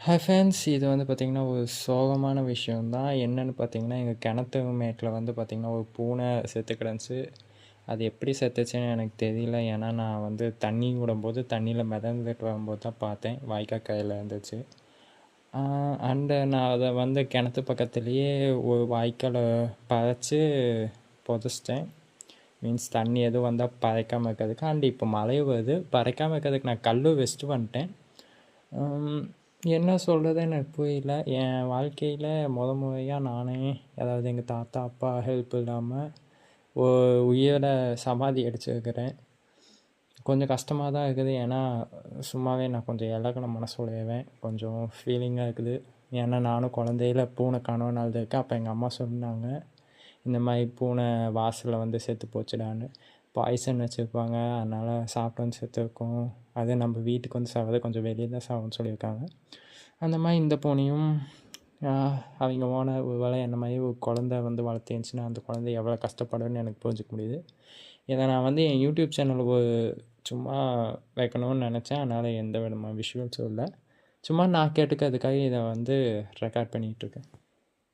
Hi friends, இது வந்து பார்த்திங்கன்னா ஒரு சோகமான விஷயம் தான். என்னென்னு பார்த்தீங்கன்னா, எங்கள் கிணத்து மேட்டில் வந்து பார்த்திங்கன்னா ஒரு பூனை செத்து கிடந்துச்சு. அது எப்படி செத்துச்சுன்னு எனக்கு தெரியல. ஏன்னா நான் வந்து தண்ணி விடும்போது தண்ணியில் மிதந்துட்டு வரும்போது தான் பார்த்தேன். வாய்க்கால் கரையில் இருந்துச்சு. அண்டு நான் அதை வந்து கிணத்து பக்கத்துலேயே ஒரு வாய்க்காலை பறைச்சி புதைச்சிட்டேன். மீன்ஸ் தண்ணி எதுவும் வந்தால் பறைக்காமல் இருக்கிறதுக்கு. அண்டு இப்போ மழை வருது, பறைக்காமல் இருக்கிறதுக்கு நான் கல் வச்சுட்டு வந்துட்டேன். என்ன சொல்கிறது எனக்கு புரியல. என் வாழ்க்கையில் முறையாக நானே, அதாவது எங்கள் தாத்தா அப்பா ஹெல்ப் இல்லாமல் உயிரை சமாதி அடிச்சிருக்கிறேன். கொஞ்சம் கஷ்டமாக தான் இருக்குது. ஏன்னா சும்மாவே நான் கொஞ்சம் இலகுன மனசுடையவன். கொஞ்சம் ஃபீலிங்காக இருக்குது. ஏன்னா நானும் குழந்தையில பூனை கனவு நாள்துருக்கேன். அப்போ எங்கள் அம்மா சொன்னாங்க, இந்த மாதிரி பூனை வாசலில் வந்து செத்து போச்சுடான்னு. பாய்சன் வச்சுருப்பாங்க, அதனால் சாப்பிட்டு வந்து செத்துருக்கோம். அது நம்ம வீட்டுக்கு வந்து சாவது கொஞ்சம் வெளியே தான் சாகும்னு சொல்லியிருக்காங்க. அந்த மாதிரி இந்த பூனையும் அவங்க ஓனர் ஒரு வேளை என்ன மாதிரி ஒரு குழந்த வந்து வளர்த்துருந்துச்சுன்னா அந்த குழந்தை எவ்வளோ கஷ்டப்படுன்னு எனக்கு புரிஞ்சுக்க முடியுது. இதை நான் வந்து என் யூடியூப் சேனலுக்கு சும்மா வைக்கணும்னு நினச்சேன். அதனால் எந்த விதமான விஷுவல்ஸும் இல்லை. சும்மா நான் கேட்டுக்கிறதுக்காக இதை வந்து ரெக்கார்ட் பண்ணிகிட்ருக்கேன்.